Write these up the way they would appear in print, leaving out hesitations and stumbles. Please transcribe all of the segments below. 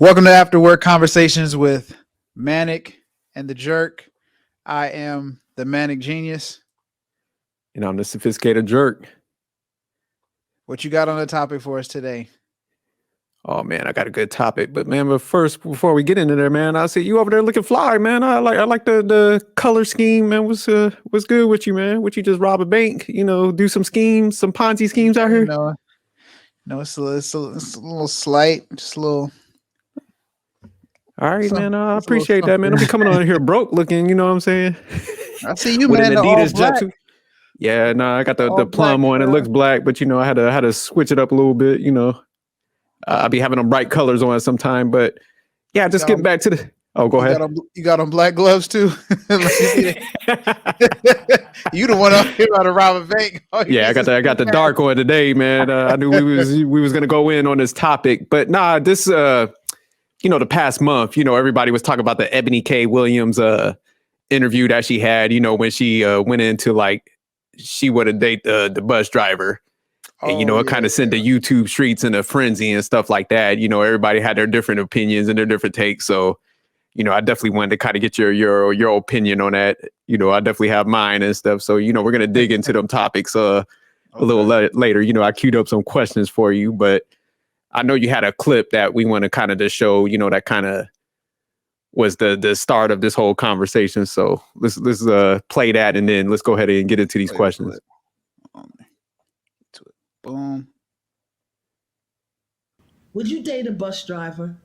Welcome to After Work Conversations with Manic and the Jerk. I am the Manic Genius. And I'm the Sophisticated Jerk. What you got on the topic for us today? Oh man, I got a good topic. But man, first, before we get into there, man, I see you over there looking fly, man. I like the color scheme, man. What's good with you, man? What you just rob a bank? Do some schemes, some Ponzi schemes out here? No, it's a little slight, just a little. All right, man. I it's a little appreciate that, man. I'll be coming on here broke looking, you know what I'm saying? I see you, With man. an All Adidas black. jumpsuit. Yeah, no, I got the All plum black, on. It looks black, but I had to switch it up a little bit, I'll be having them bright colors on sometime, but yeah, just getting back to the. Oh, go ahead. You got on black gloves too. You the one out here about to rob a bank. Yeah, I got the dark on today, man. I knew we was gonna go in on this topic, but nah, this the past month, everybody was talking about the Eboni Williams interview that she had, when she went into like she would have date the bus driver. And, it kind of sent the YouTube streets in a frenzy and stuff like that. Everybody had their different opinions and their different takes. So, I definitely wanted to kind of get your opinion on that. I definitely have mine and stuff. So, we're going to dig into them topics a little later. I queued up some questions for you, but I know you had a clip that we want to kind of just show, that kind of was the start of this whole conversation. So let's play that and then let's go ahead and get into these questions. Boom. Would you date a bus driver?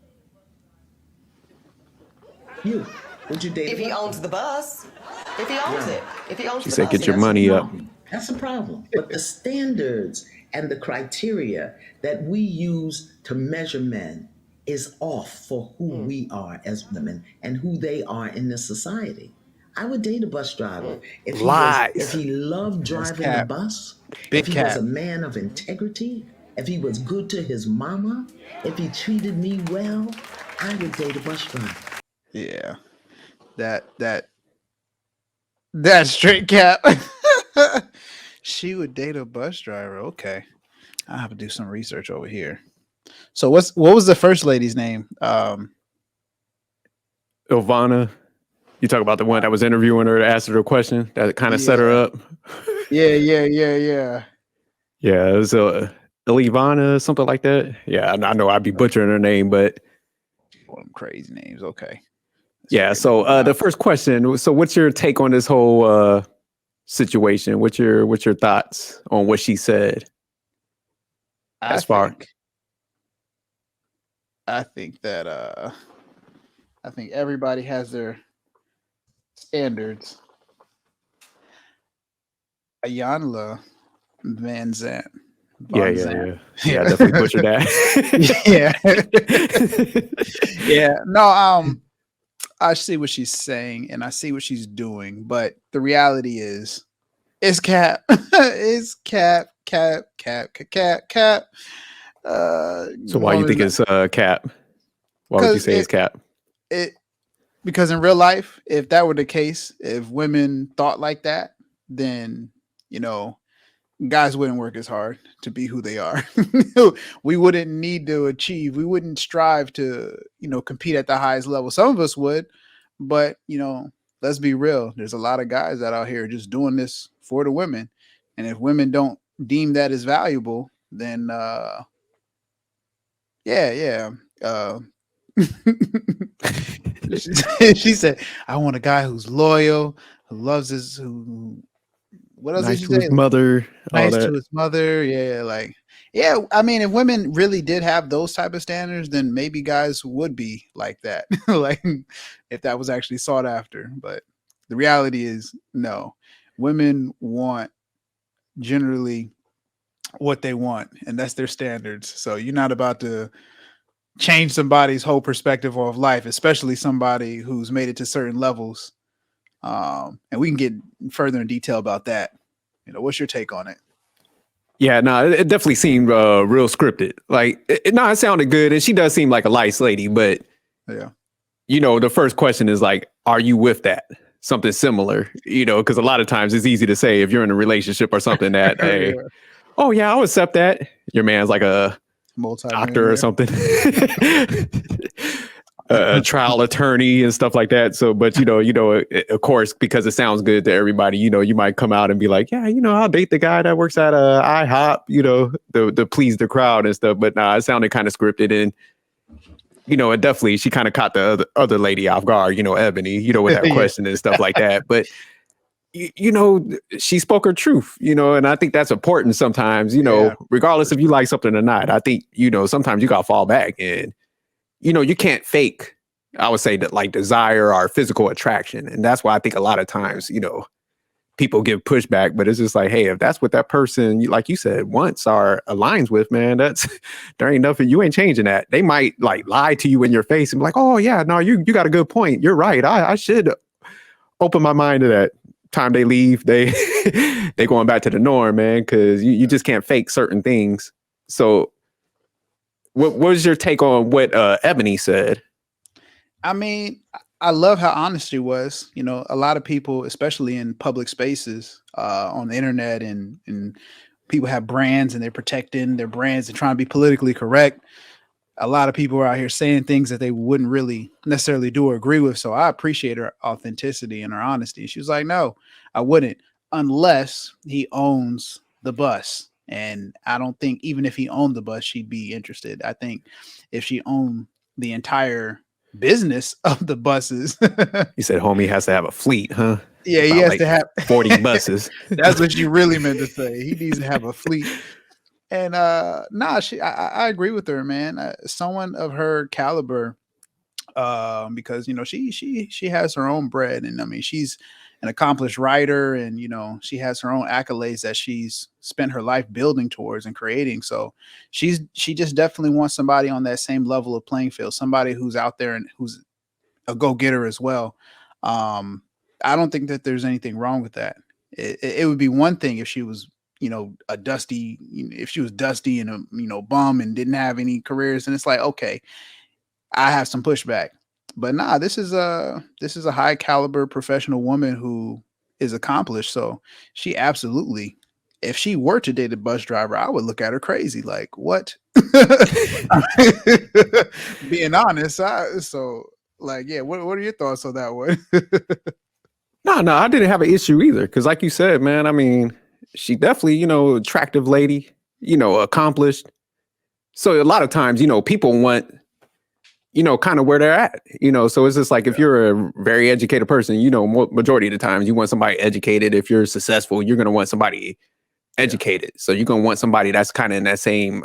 Would you date if he owns the bus? If he owns it. If he owns she the said, bus. get your money up. That's a problem. But the standards and the criteria that we use to measure men is off for who we are as women and who they are in this society. I would date a bus driver if he loved driving the bus, if he was a man of integrity, if he was good to his mama, if he treated me well, I would date a bus driver. Yeah, that straight cap. She would date a bus driver. Okay, I have to do some research over here. So what was the first lady's name? Ilvana. You talk about the one that was interviewing her, asked her a question that kind of set her up. Yeah. Yeah, it was Ilvana, something like that. Yeah, I know I'd be butchering her name, but one of them crazy names. Okay. Yeah. So the first question. So what's your take on this whole situation? What's your thoughts on what she said? I think that I think everybody has their standards. Ayanla Van Zant. Yeah, I definitely butchered that. Yeah. No, I see what she's saying and I see what she's doing, but the reality is it's cap. It's cap. So why you think it's cap? Why would you say it's cap? Because in real life, if that were the case, if women thought like that, then guys wouldn't work as hard to be who they are. We wouldn't need to achieve. We wouldn't strive to, compete at the highest level. Some of us would, but let's be real. There's a lot of guys that out here just doing this for the women, and if women don't deem that as valuable, then she said, "I want a guy who's loyal, who loves what else nice did she to say? His mother, nice to his mother." Yeah. I mean, if women really did have those type of standards, then maybe guys would be like that, like if that was actually sought after. But the reality is, no, women want generally what they want, and that's their standards. So you're not about to change somebody's whole perspective of life, especially somebody who's made it to certain levels. And we can get further in detail about that. What's your take on it? Yeah, no, it definitely seemed real scripted. Like, it sounded good, and she does seem like a nice lady. But yeah, the first question is like, are you with that? Something similar, because a lot of times it's easy to say if you're in a relationship or something that, hey, oh yeah, I'll accept that. Your man's like doctor or something. A trial attorney and stuff like that. So, but of course, because it sounds good to everybody, you might come out and be like, yeah, I'll date the guy that works at IHOP, to please the crowd and stuff. But nah, it sounded kind of scripted, and it definitely, she kind of caught the other lady off guard, Ebony, with that question and stuff like that. But she spoke her truth, and I think that's important sometimes, regardless if you like something or not. I think, sometimes you got to fall back, and you can't fake, I would say, that like desire or physical attraction. And that's why I think a lot of times, people give pushback, but it's just like, hey, if that's what that person, like you said, wants or aligns with, man, there ain't nothing, you ain't changing that. They might like lie to you in your face and be like, oh yeah, no, you got a good point. You're right. I should open my mind to that. Time they leave, they going back to the norm, man, because you just can't fake certain things. So what was your take on what Ebony said? I mean, I love how honest she was. A lot of people, especially in public spaces, on the internet, and people have brands and they're protecting their brands and trying to be politically correct. A lot of people are out here saying things that they wouldn't really necessarily do or agree with. So I appreciate her authenticity and her honesty. She was like, no, I wouldn't, unless he owns the bus. And I don't think even if he owned the bus, she'd be interested. I think if she owned the entire business of the buses. You said homie has to have a fleet, huh? Yeah, he has to have 40 buses. That's what you really meant to say. He needs to have a fleet. And I agree with her, man. Someone of her caliber, because she has her own bread, and I mean she's an accomplished writer, and she has her own accolades that she's spent her life building towards and creating. So she just definitely wants somebody on that same level of playing field, somebody who's out there and who's a go-getter as well. I don't think that there's anything wrong with that. It would be one thing if she was if she was dusty and a bum and didn't have any careers, and it's like, okay, I have some pushback. But nah, this is a high caliber professional woman who is accomplished. So she absolutely, if she were to date a bus driver, I would look at her crazy. Like, what? Being honest. So like, yeah, what are your thoughts on that one? No, I didn't have an issue either. Cause like you said, man, I mean, she definitely, attractive lady, accomplished. So a lot of times, people want, kind of where they're at, so it's just like, if you're a very educated person, majority of the times you want somebody educated. If you're successful, you're going to want somebody educated. So you're going to want somebody that's kind of in that same,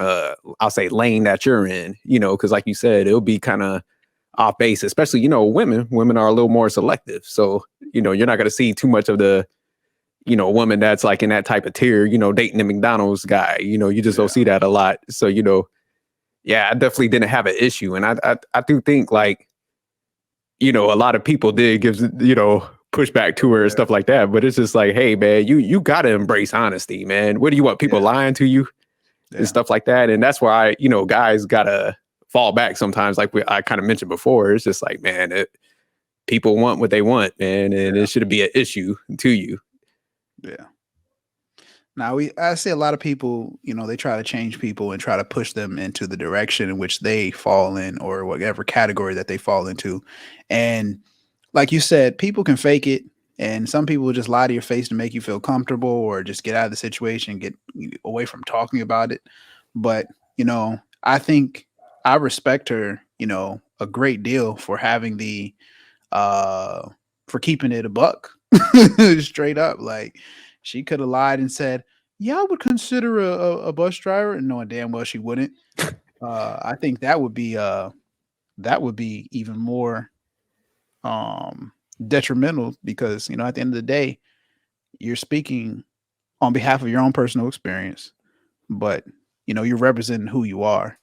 I'll say, lane that you're in, because like you said, it'll be kind of off base, especially, women are a little more selective. So, you're not going to see too much of the, a woman that's like in that type of tier, dating the McDonald's guy, you just don't see that a lot. So, yeah, I definitely didn't have an issue. And I do think like, a lot of people did give, pushback to her and stuff like that. But it's just like, hey, man, you got to embrace honesty, man. What do you want? People lying to you and stuff like that. And that's why, guys got to fall back sometimes. Like I kind of mentioned before, it's just like, man, people want what they want, man. And it shouldn't be an issue to you. Yeah. Now I see a lot of people, they try to change people and try to push them into the direction in which they fall in, or whatever category that they fall into. And like you said, people can fake it, and some people will just lie to your face to make you feel comfortable, or just get out of the situation, get away from talking about it. But, I think I respect her, a great deal for having for keeping it a buck. Straight up. Like, she could have lied and said, yeah, I would consider a bus driver, and knowing damn well she wouldn't. I think that would be even more detrimental, because at the end of the day, you're speaking on behalf of your own personal experience, but you're representing who you are.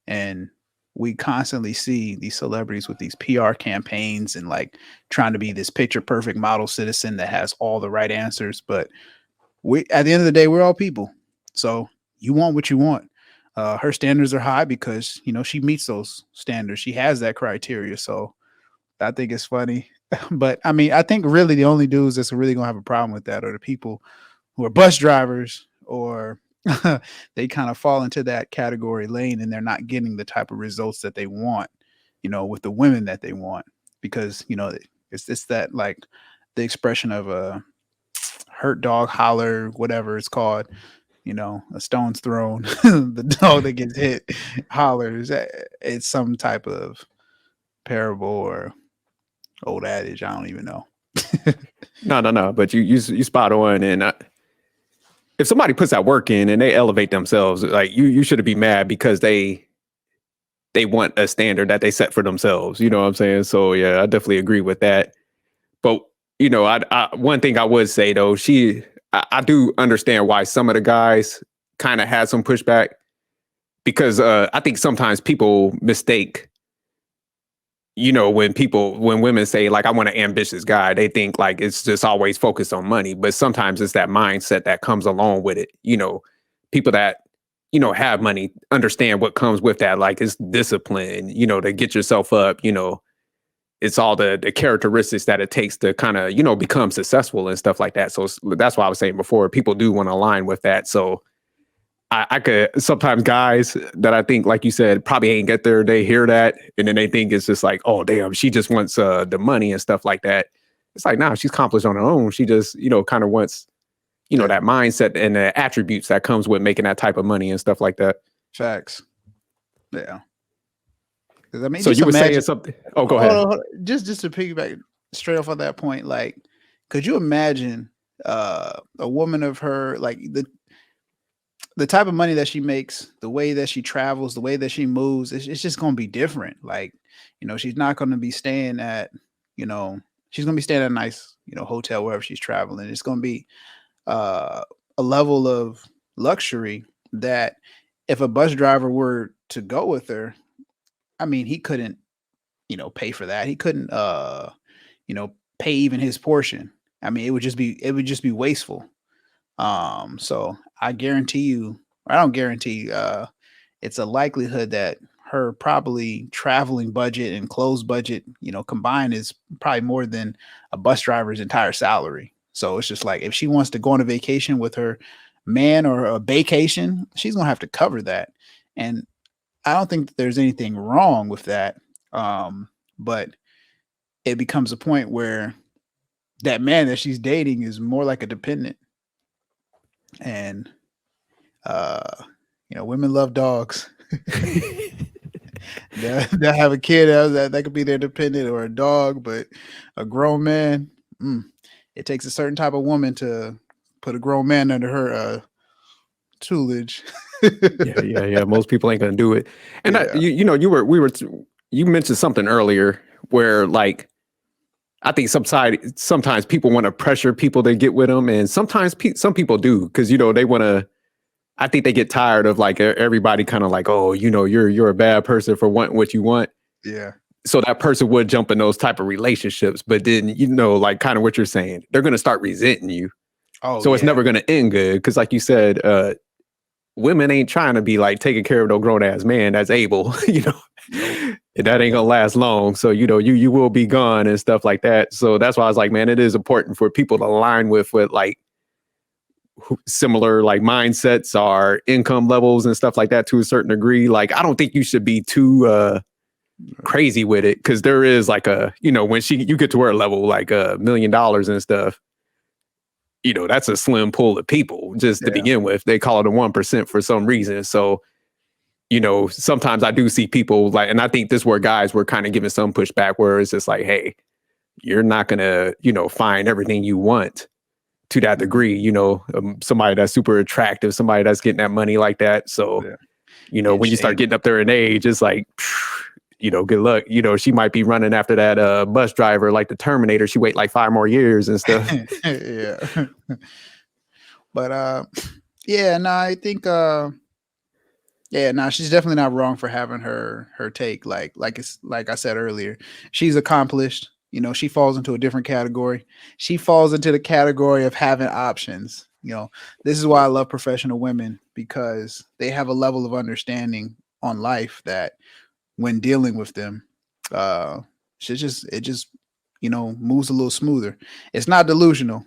And we constantly see these celebrities with these PR campaigns and like trying to be this picture perfect model citizen that has all the right answers. But at the end of the day, we're all people. So you want what you want. Her standards are high because, she meets those standards. She has that criteria. So I think it's funny. But I mean, I think really the only dudes that's really going to have a problem with that are the people who are bus drivers, or, they kind of fall into that category lane, and they're not getting the type of results that they want, with the women that they want, because it's that, like, the expression of a hurt dog holler, whatever it's called. A stone's thrown, the dog that gets hit hollers. It's some type of parable or old adage. I don't even know. No. But you spot on. And if somebody puts that work in and they elevate themselves, like you shouldn't be mad because they want a standard that they set for themselves. You know what I'm saying? So yeah, I definitely agree with that. But I one thing I would say though, I do understand why some of the guys kind of had some pushback, because I think sometimes people mistake, when women say like, I want an ambitious guy, they think like it's just always focused on money. But sometimes it's that mindset that comes along with it. People that, have money understand what comes with that. Like it's discipline, to get yourself up, it's all the characteristics that it takes to kind of, become successful and stuff like that. So that's why I was saying before, people do want to align with that. So I could sometimes guys that I think, like you said, probably ain't get there. They hear that and then they think it's just like, oh, damn, she just wants the money and stuff like that. It's like, nah, she's accomplished on her own. She just, kind of wants, that mindset and the attributes that comes with making that type of money and stuff like that. Facts. Yeah. I mean, so you were saying something. Oh, go ahead. Hold on. Just to piggyback straight off on that point, like, could you imagine a woman of her, like the type of money that she makes, the way that she travels, the way that she moves, it's just going to be different. Like, she's not going to be staying at, she's going to be staying at a nice, hotel wherever she's traveling. It's going to be a level of luxury that if a bus driver were to go with her, I mean, he couldn't, pay for that. He couldn't, pay even his portion. I mean, it would just be wasteful. So I guarantee you, or I don't guarantee, it's a likelihood that her probably traveling budget and clothes budget, combined is probably more than a bus driver's entire salary. So it's just like, if she wants to go on a vacation with her man or a vacation, she's going to have to cover that. And I don't think that there's anything wrong with that. But it becomes a point where that man that she's dating is more like a dependent. And women love dogs. They'll have a kid that could be their dependent or a dog, but a grown man, it takes a certain type of woman to put a grown man under her tutelage. Yeah. Most people ain't gonna do it. And you mentioned something earlier where, like, I think sometimes people want to pressure people to get with them, and sometimes some people do because they want to. I think they get tired of like everybody kind of like, oh, you're a bad person for wanting what you want. Yeah. So that person would jump in those type of relationships, but then like kind of what you're saying, they're gonna start resenting you. Oh, so it's never gonna end good because, like you said, women ain't trying to be like taking care of no grown ass man that's able, and that ain't gonna last long. So, you will be gone and stuff like that. So that's why I was like, man, it is important for people to align with like similar like mindsets or income levels and stuff like that to a certain degree. Like, I don't think you should be too crazy with it, because there is like when you get to her level, like $1 million and stuff, that's a slim pool of people just to begin with. They call it a 1% for some reason. So, sometimes I do see people like, and I think this where guys were kind of giving some pushback where it's just like, hey, you're not going to, find everything you want to that degree, somebody that's super attractive, somebody that's getting that money like that. So, when you start getting up there in age, it's like, good luck. She might be running after that bus driver like the Terminator. She wait like 5 more years and stuff. Yeah. But I think she's definitely not wrong for having her take. Like I said earlier, she's accomplished. She falls into a different category. She falls into the category of having options. This is why I love professional women, because they have a level of understanding on life that when dealing with them, it just moves a little smoother. It's not delusional.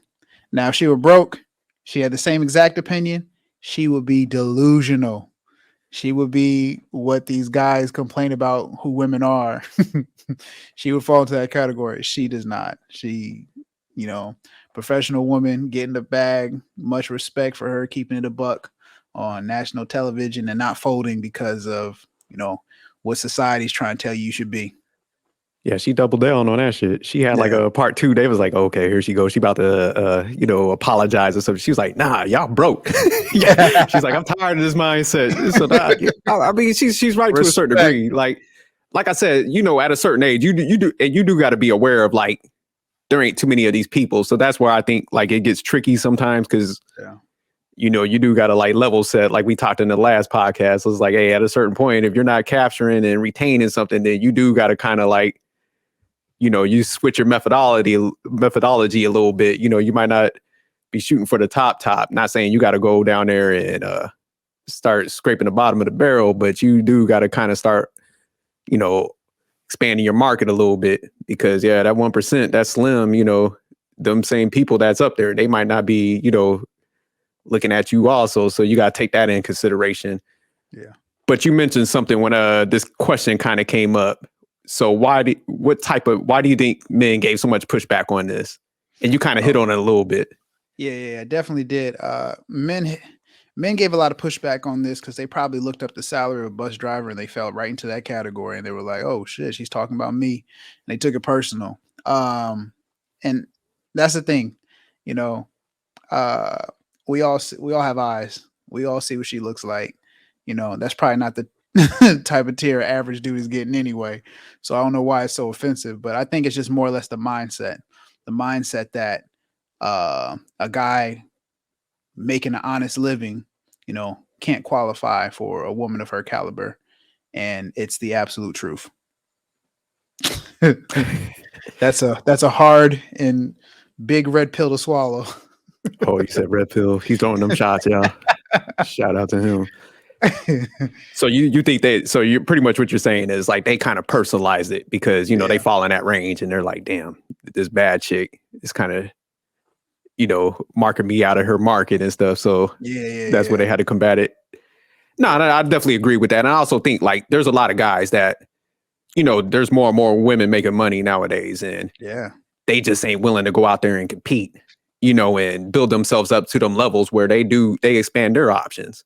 Now, if she were broke, she had the same exact opinion, she would be delusional. She would be what these guys complain about who women are. She would fall into that category. She does not. She, you know, professional woman, getting the bag. Much respect for her keeping it a buck on national television and not folding because of, what society's trying to tell you should be. Yeah, she doubled down on that shit. She had like Yeah. a part 2. They was like, okay, here she goes. She about to, apologize or something. She was like, nah, y'all broke. Yeah. She's like, I'm tired of this mindset. So I mean, she's right to a certain degree. Like I said, at a certain age, you do got to be aware of like there ain't too many of these people. So that's where I think like it gets tricky sometimes because you do got to like level set. Like we talked in the last podcast, it was like, hey, at a certain point, if you're not capturing and retaining something, then you do got to kind of like, you switch your methodology a little bit. You might not be shooting for the top. Not saying you got to go down there and start scraping the bottom of the barrel, but you do got to kind of start, expanding your market a little bit because that 1%, that's slim. Them same people that's up there, they might not be, looking at you also. So you got to take that in consideration. Yeah. But you mentioned something when this question kind of came up. So why do you think men gave so much pushback on this? And you kind of hit on it a little bit. Yeah, definitely did. Men gave a lot of pushback on this because they probably looked up the salary of a bus driver and they fell right into that category and they were like, "Oh shit, she's talking about me," and they took it personal. And that's the thing, we all have eyes. We all see what she looks like. That's probably not the type of tier average dude is getting anyway. So I don't know why it's so offensive, but I think it's just more or less the mindset that a guy making an honest living, can't qualify for a woman of her caliber. And it's the absolute truth. That's a hard and big red pill to swallow. Oh, you said red pill. He's throwing them shots, y'all. Shout out to him. So you think that, so you're pretty much what you're saying is like they kind of personalize it because they fall in that range and they're like, damn, this bad chick is kind of marking me out of her market and stuff. So that's where they had to combat it. No, I definitely agree with that. And I also think like there's a lot of guys that there's more and more women making money nowadays and they just ain't willing to go out there and compete, and build themselves up to them levels where they expand their options.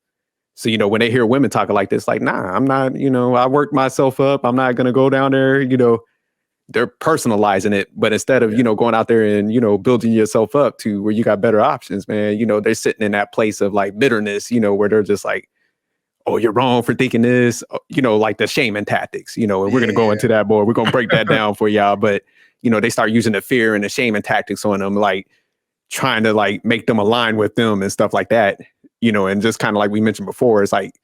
So, when they hear women talking like this, like, nah, I'm not, I worked myself up. I'm not going to go down there. They're personalizing it. But instead of, going out there and, building yourself up to where you got better options, man, they're sitting in that place of like bitterness, where they're just like, oh, you're wrong for thinking this, like the shaming tactics, and we're going to go into that more. We're going to break that down for y'all. But, they start using the fear and the shaming tactics on them, like trying to like make them align with them and stuff like that. And just kind of like we mentioned before, it's like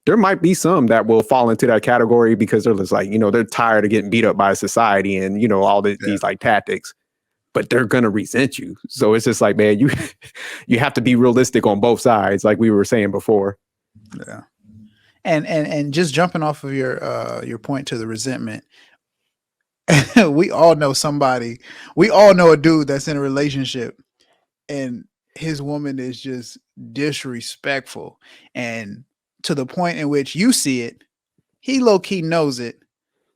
there might be some that will fall into that category because they're just like, they're tired of getting beat up by society and, all these like tactics, but they're going to resent you. So it's just like, man, you have to be realistic on both sides, like we were saying before. Yeah. And just jumping off of your point to the resentment, we all know a dude that's in a relationship and his woman is just disrespectful, and to the point in which you see it, he low-key knows it,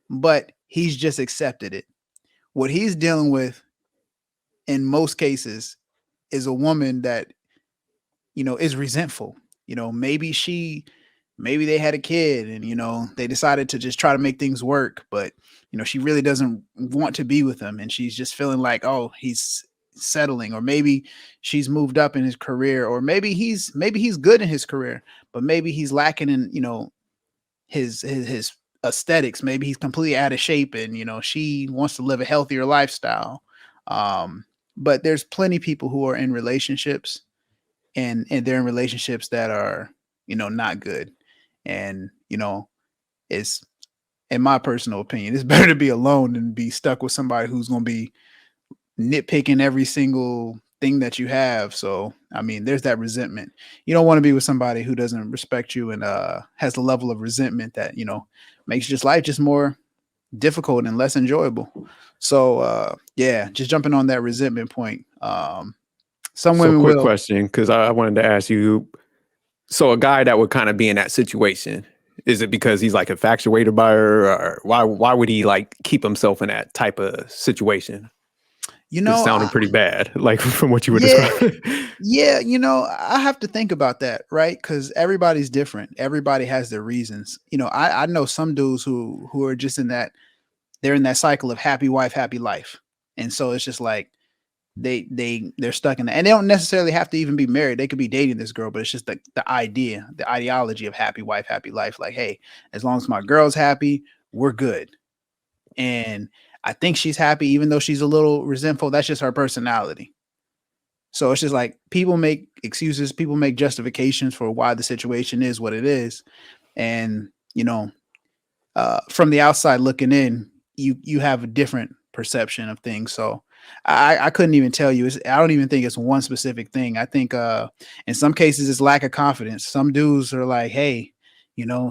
but he's just accepted it. What he's dealing with in most cases is a woman that, is resentful. Maybe they had a kid and, they decided to just try to make things work, but, she really doesn't want to be with him. And she's just feeling like, oh, he's settling, or maybe she's moved up in his career, or maybe he's good in his career, but maybe he's lacking in, his aesthetics. Maybe he's completely out of shape and, she wants to live a healthier lifestyle. But there's plenty of people who are in relationships and they're in relationships that are, not good. And, it's, in my personal opinion, it's better to be alone than be stuck with somebody who's going to be nitpicking every single thing that you have. So, I mean, there's that resentment. You don't want to be with somebody who doesn't respect you and has the level of resentment that, makes just life just more difficult and less enjoyable. So, just jumping on that resentment point. Some women will. Quick question, because I wanted to ask you, So a guy that would kind of be in that situation, is it because he's like infatuated by her, or why would he like keep himself in that type of situation? You It's know, sounding pretty bad, like from what you were yeah, describing. yeah, I have to think about that, right? Because everybody's different. Everybody has their reasons. I know some dudes who are just in that they're in that cycle of happy wife, happy life. And so it's just like they're stuck in that. And they don't necessarily have to even be married. They could be dating this girl, but it's just the idea, the ideology of happy wife, happy life. Like, hey, as long as my girl's happy, we're good. And I think she's happy, even though she's a little resentful. That's just her personality. So it's just like people make excuses, people make justifications for why the situation is what it is. And, from the outside looking in, you have a different perception of things. So I couldn't even tell you. I don't even think it's one specific thing. I think in some cases it's lack of confidence. Some dudes are like, hey,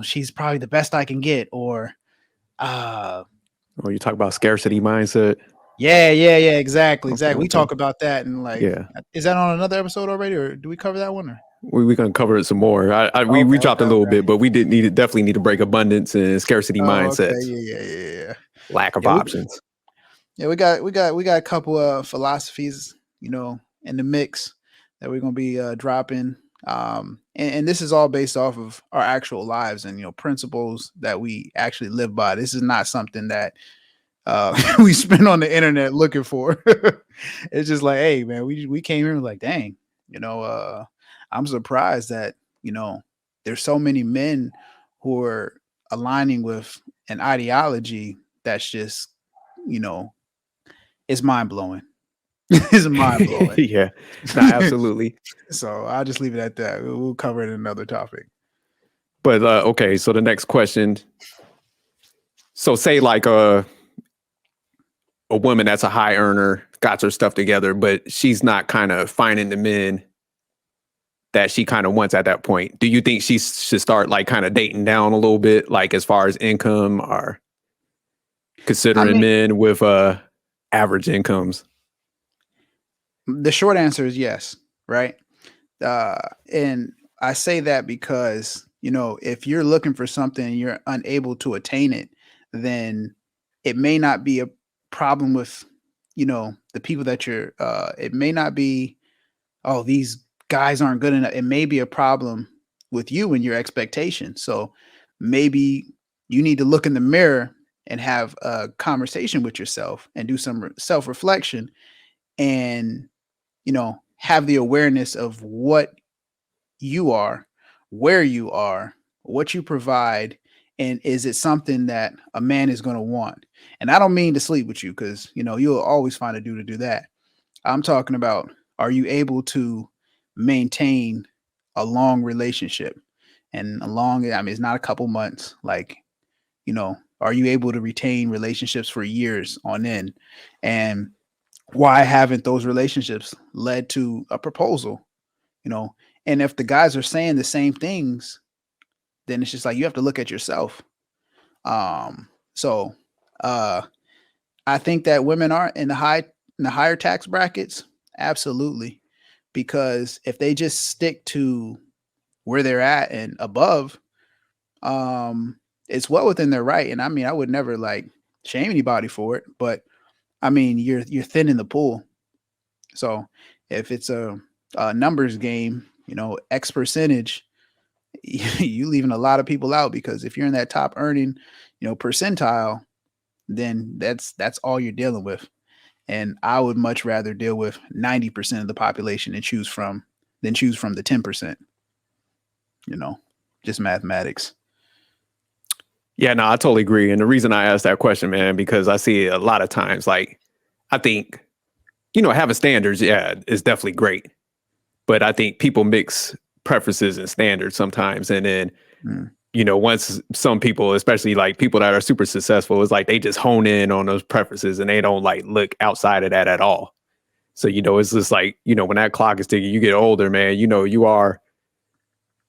she's probably the best I can get, or Oh, you talk about scarcity mindset. yeah, exactly. Okay, We okay. talk about that, and like, Yeah, is that on another episode already, or do we cover that one? Or? we gonna cover it some more. We Okay, dropped a little bit, but we definitely need to break abundance and scarcity Oh, okay, mindsets, yeah. lack of Yeah, options. we got a couple of philosophies, in the mix that we're gonna be dropping. And this is all based off of our actual lives and principles that we actually live by. This is not something that we spend on the internet looking for. It's just like, hey man, we came here like, dang, I'm surprised that there's so many men who are aligning with an ideology that's just you know it's mind blowing. It's mind blowing. Yeah, no, absolutely. So I'll just leave it at that. We'll cover it in another topic. But okay, so the next question. So say like a woman that's a high earner, got her stuff together, but she's not kind of finding the men that she kind of wants at that point. Do you think she should start like kind of dating down a little bit, like as far as income, or I considering mean, men with average incomes? the short answer is yes, right? And I say that because, if you're looking for something and you're unable to attain it, then it may not be a problem with, the people that it may not be, oh, these guys aren't good enough. It may be a problem with you and your expectations. So maybe you need to look in the mirror and have a conversation with yourself and do some self reflection and, have the awareness of what you are, where you are, what you provide, and is it something that a man is going to want? And I don't mean to sleep with you because, you'll always find a dude to do that. I'm talking about, are you able to maintain a long relationship? And I mean, it's not a couple months. Like, are you able to retain relationships for years on end? And why haven't those relationships led to a proposal? And if the guys are saying the same things, then it's just like you have to look at yourself. So I think that women are in the higher tax brackets, absolutely. Because if they just stick to where they're at and above, it's well within their right. And I mean, I would never like shame anybody for it, but I mean, you're thinning the pool. So if it's a numbers game, X percentage, you leaving a lot of people out because if you're in that top earning, percentile, then that's all you're dealing with. And I would much rather deal with 90% of the population and choose from the 10%. Just mathematics. Yeah, no, I totally agree. And the reason I asked that question, man, because I see a lot of times, like, I think, having standards, yeah, is definitely great. But I think people mix preferences and standards sometimes. And then, once some people, especially like people that are super successful, it's like they just hone in on those preferences and they don't like look outside of that at all. So, it's just like, when that clock is ticking, you get older, man, you are,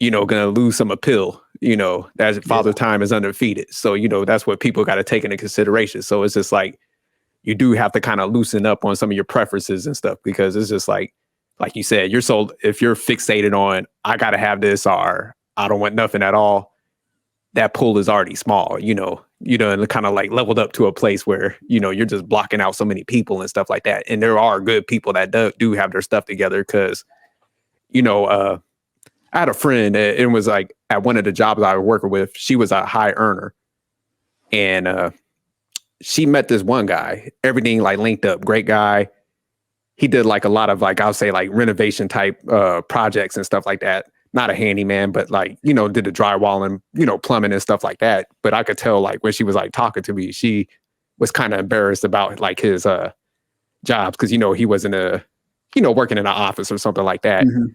going to lose some appeal, that father time is undefeated. So, that's what people got to take into consideration. So it's just like, you do have to kind of loosen up on some of your preferences and stuff, because it's just like like you said, if you're fixated on, I got to have this or I don't want nothing at all, that pool is already small, and kind of like leveled up to a place where, you're just blocking out so many people and stuff like that. And there are good people that do have their stuff together because, I had a friend, it was like at one of the jobs I was working with, she was a high earner. And she met this one guy, everything like linked up, great guy. He did like a lot of like, I'll say like renovation type projects and stuff like that. Not a handyman, but like, did the drywall and, plumbing and stuff like that. But I could tell like when she was like talking to me, she was kind of embarrassed about like his jobs because, he wasn't working in an office or something like that. Mm-hmm.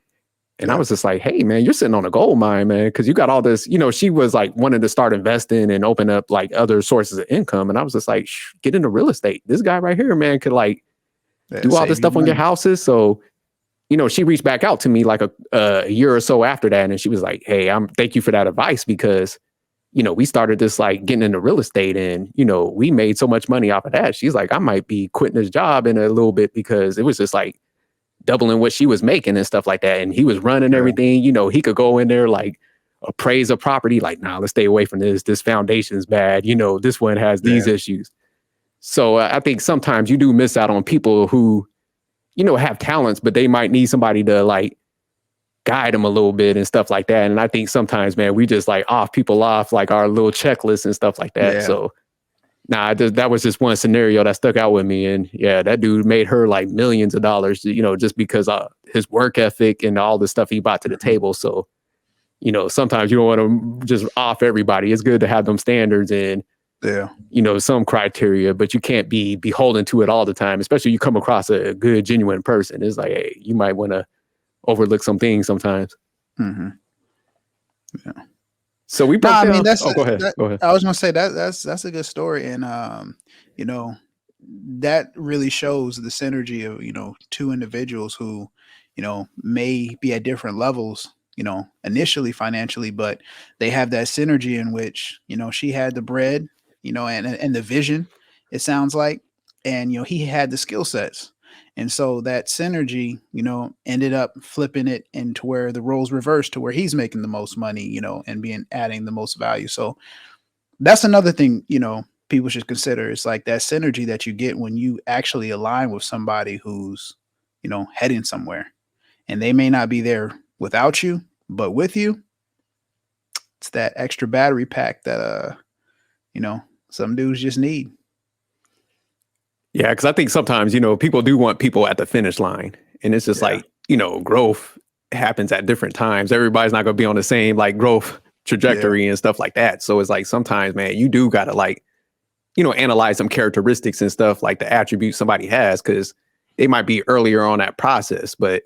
And I was just like, hey, man, you're sitting on a gold mine, man, because you got all this, she was like wanting to start investing and open up like other sources of income. And I was just like, get into real estate. This guy right here, man, could like do all this stuff on your houses. So, she reached back out to me like a year or so after that. And she was like, hey, thank you for that advice because, we started this like getting into real estate and, we made so much money off of that. She's like, I might be quitting this job in a little bit because it was just like doubling what she was making and stuff like that. And he was running everything, he could go in there, like appraise a property, like, nah, let's stay away from this. This foundation's bad. This one has these issues. So I think sometimes you do miss out on people who, have talents, but they might need somebody to like guide them a little bit and stuff like that. And I think sometimes, man, we just like off people off like our little checklists and stuff like that. Yeah. So that was just one scenario that stuck out with me. And yeah, that dude made her like millions of dollars, just because his work ethic and all the stuff he brought to the table. So, sometimes you don't want to just off everybody. It's good to have them standards and, some criteria, but you can't be beholden to it all the time, especially you come across a good, genuine person. It's like, hey, you might want to overlook some things sometimes. Mm-hmm. Yeah. So we. Go ahead. I was gonna say that's a good story, and that really shows the synergy of two individuals who may be at different levels, initially financially, but they have that synergy in which she had the bread, and the vision. It sounds like, and he had the skill sets. And so that synergy, ended up flipping it into where the roles reversed to where he's making the most money, and adding the most value. So that's another thing, people should consider. It's like that synergy that you get when you actually align with somebody who's, heading somewhere, and they may not be there without you, but with you, it's that extra battery pack that, some dudes just need. Yeah, because I think sometimes, people do want people at the finish line. And it's just like, growth happens at different times. Everybody's not going to be on the same like growth trajectory and stuff like that. So it's like sometimes, man, you do got to like, analyze some characteristics and stuff like the attributes somebody has because they might be earlier on that process. But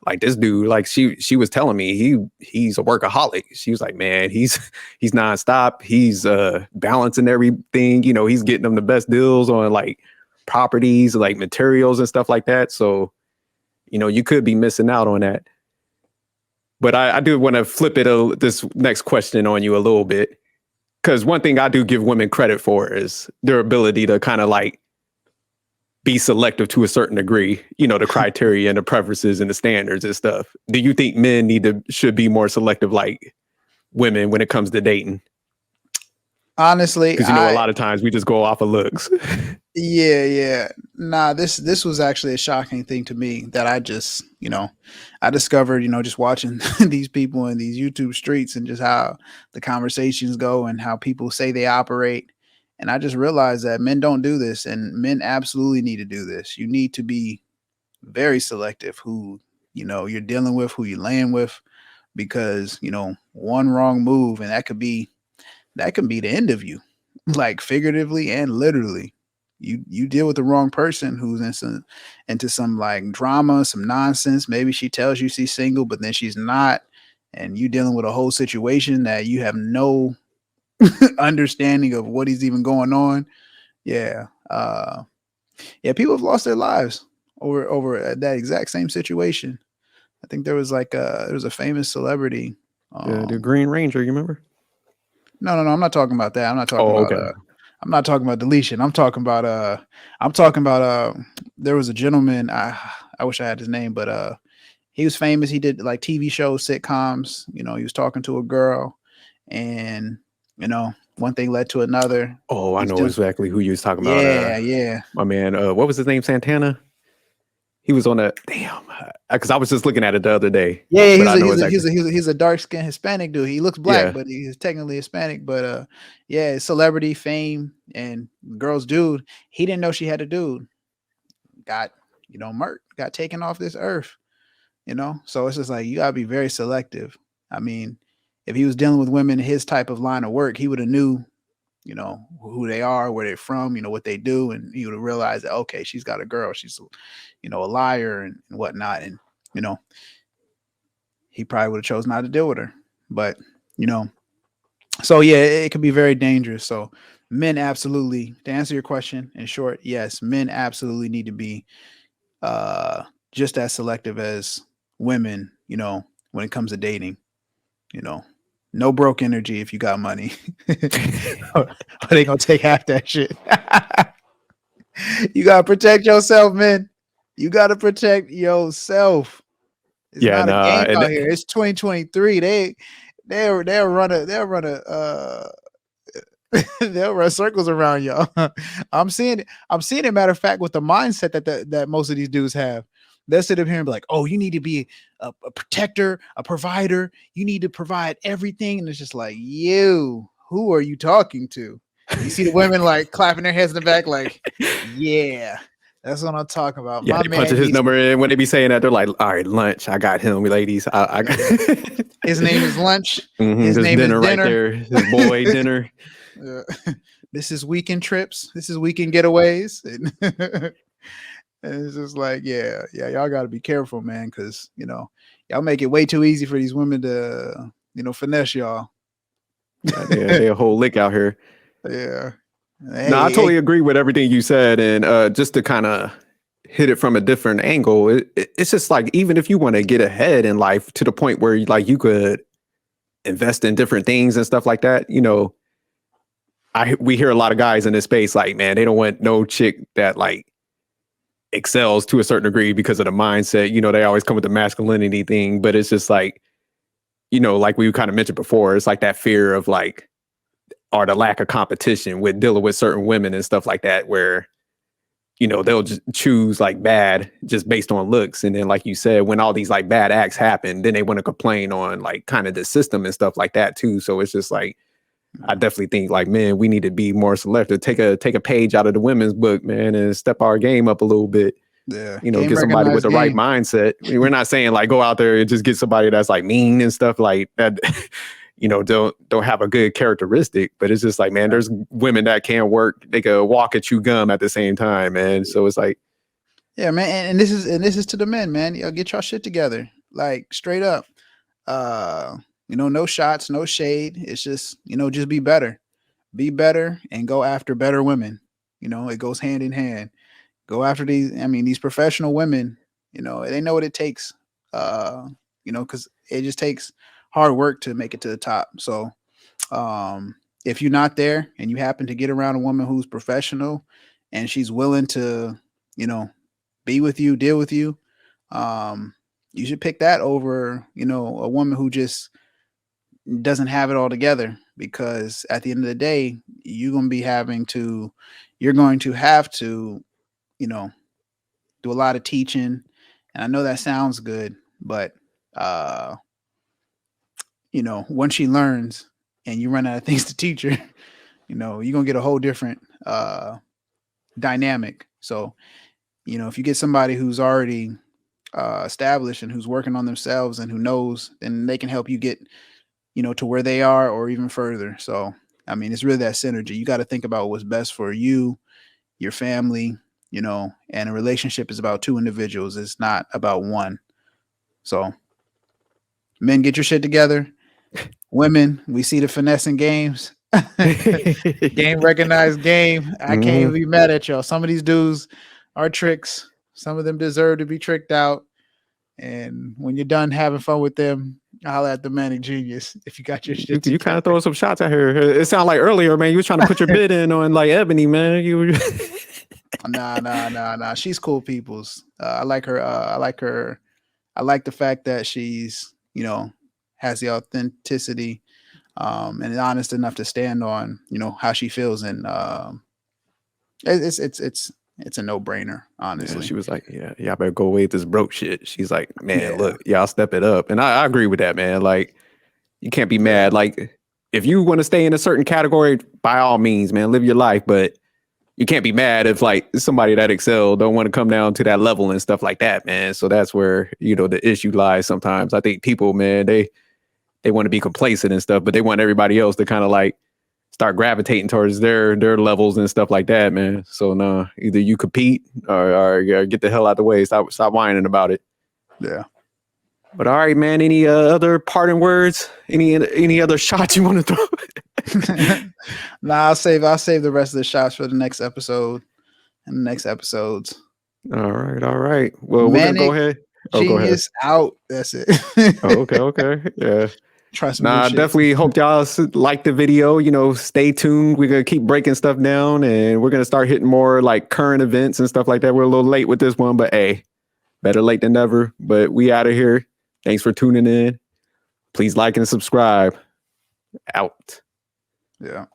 like this dude, like she was telling me he's a workaholic. She was like, man, he's nonstop. He's balancing everything. He's getting them the best deals on like properties, like materials and stuff like that. So, you could be missing out on that. But I do want to flip this next question on you a little bit. Because one thing I do give women credit for is their ability to kind of like be selective to a certain degree, the criteria and the preferences and the standards and stuff. Do you think men should be more selective like women when it comes to dating? Honestly, because a lot of times we just go off of looks. Yeah. Nah, this was actually a shocking thing to me that I just, I discovered, just watching these people in these YouTube streets and just how the conversations go and how people say they operate. And I just realized that men don't do this, and men absolutely need to do this. You need to be very selective who, you're dealing with, who you're laying with, because, one wrong move and that can be the end of you, like figuratively and literally. You deal with the wrong person who's into some like drama, some nonsense. Maybe she tells you she's single, but then she's not, and you dealing with a whole situation that you have no understanding of what is even going on. Yeah. People have lost their lives over that exact same situation. I think there was a famous celebrity. The Green Ranger, you remember? No, I'm not talking about that. I'm not talking about I'm not talking about deletion. I'm talking about there was a gentleman, I I wish I had his name, but he was famous. He did like TV shows, sitcoms. You know, he was talking to a girl, and you know, one thing led to another. Oh, I He's know doing, exactly who you was talking about. yeah. My man, what was his name? Santana. He was on a damn, because I was just looking at it the other day. Yeah, but I know exactly. he's a dark skinned Hispanic dude. He looks black, Yeah. but he's technically Hispanic. But yeah, celebrity fame and girl's dude. He didn't know she had a dude. Got murked, got taken off this earth. So it's just like you gotta be very selective. I mean, if he was dealing with women in his type of line of work, he would have knew, who they are, where they're from, what they do, and he would have realized that okay, she's got a girl, she's a liar and whatnot, and he probably would have chose not to deal with her. But so yeah, it could be very dangerous. So men absolutely, to answer your question in short, yes, men absolutely need to be just as selective as women, when it comes to dating. No broke energy if you got money. Or they gonna take half that shit. You gotta protect yourself, man. You gotta protect yourself. It's not a game out here. It's 2023. They'll run circles around y'all. I'm seeing it. Matter of fact, with the mindset that most of these dudes have. They'll sit up here and be like, oh, you need to be a protector, a provider. You need to provide everything. And it's just like, who are you talking to? You see the women like clapping their heads in the back like, yeah, that's what I'm talking about. Yeah, they punch his number in. When they be saying that, they're like, all right, lunch. I got him, ladies. I got His name is Lunch. His name dinner is dinner. Right there. His boy dinner. This is weekend trips. This is weekend getaways. And it's just like, yeah, y'all got to be careful, man, because y'all make it way too easy for these women to, finesse y'all. Yeah, they a whole lick out here. Yeah. Hey, no, I totally agree with everything you said, and just to kind of hit it from a different angle, it's just like even if you want to get ahead in life to the point where like you could invest in different things and stuff like that, we hear a lot of guys in this space like, man, they don't want no chick that like excels to a certain degree because of the mindset. They always come with the masculinity thing, but it's just like, like we kind of mentioned before, it's like that fear of like, or the lack of competition with dealing with certain women and stuff like that, where, they'll just choose like bad just based on looks. And then, like you said, when all these like bad acts happen, then they want to complain on like kind of the system and stuff like that too. So it's just like, I definitely think like, man, we need to be more selective, take a page out of the women's book, man, and step our game up a little bit. Yeah. Get somebody with the right mindset. I mean, we're not saying like go out there and just get somebody that's like mean and stuff like that, don't have a good characteristic, but it's just like, man, there's women that can work. They could walk and chew gum at the same time, man. So it's like, yeah, man. And this is to the men, man. Get y'all shit together. Like straight up. No shots, no shade. It's just, just be better. Be better and go after better women. It goes hand in hand. Go after these professional women, they know what it takes. Because it just takes hard work to make it to the top. So if you're not there and you happen to get around a woman who's professional and she's willing to, be with you, deal with you, you should pick that over, a woman who just doesn't have it all together, because at the end of the day, you're going to have to, do a lot of teaching. And I know that sounds good, but, once she learns and you run out of things to teach her, you're going to get a whole different, dynamic. So, if you get somebody who's already, established and who's working on themselves and who knows, then they can help you get, to where they are or even further. So, it's really that synergy. You got to think about what's best for you, your family, and a relationship is about two individuals. It's not about one. So men, get your shit together. Women, we see the finessing games. Game recognized game. I can't even be mad at y'all. Some of these dudes are tricks. Some of them deserve to be tricked out. And when you're done having fun with them, holla at the Manic Genius if you got your shit. You kind of throwing some shots at her. It sounded like earlier, man, you was trying to put your bid in on like Ebony, man. Nah. She's cool peoples. I like her. I like her. I like the fact that she's, has the authenticity, and is honest enough to stand on, how she feels. And it's a no brainer, Yeah, honestly. she was like, yeah, y'all better go away with this broke shit. She's like, man, Yeah. look, y'all step it up. And I agree with that, man. Like, you can't be Yeah. mad. Like, if you want to stay in a certain category, by all means, man, live your life. But you can't be mad if like somebody that excel don't want to come down to that level and stuff like that, man. So that's where, the issue lies sometimes. I think people, man, they want to be complacent and stuff, but they want everybody else to kind of like start gravitating towards their levels and stuff like that, man. So no, either you compete or get the hell out of the way. Stop whining about it. Yeah. But all right, man. Any other parting words? Any other shots you want to throw? Nah, I'll save the rest of the shots for the next episode and the next episodes. All right. Well, we're gonna Manic go ahead. Oh, go ahead. Genius out. That's it. Oh, okay. Yeah. Try some Nah, new I shit. definitely hope y'all like the video. Stay tuned. We're gonna keep breaking stuff down, and we're gonna start hitting more like current events and stuff like that. We're a little late with this one, but hey, better late than never. But we out of here. Thanks for tuning in. Please like and subscribe. Out. Yeah.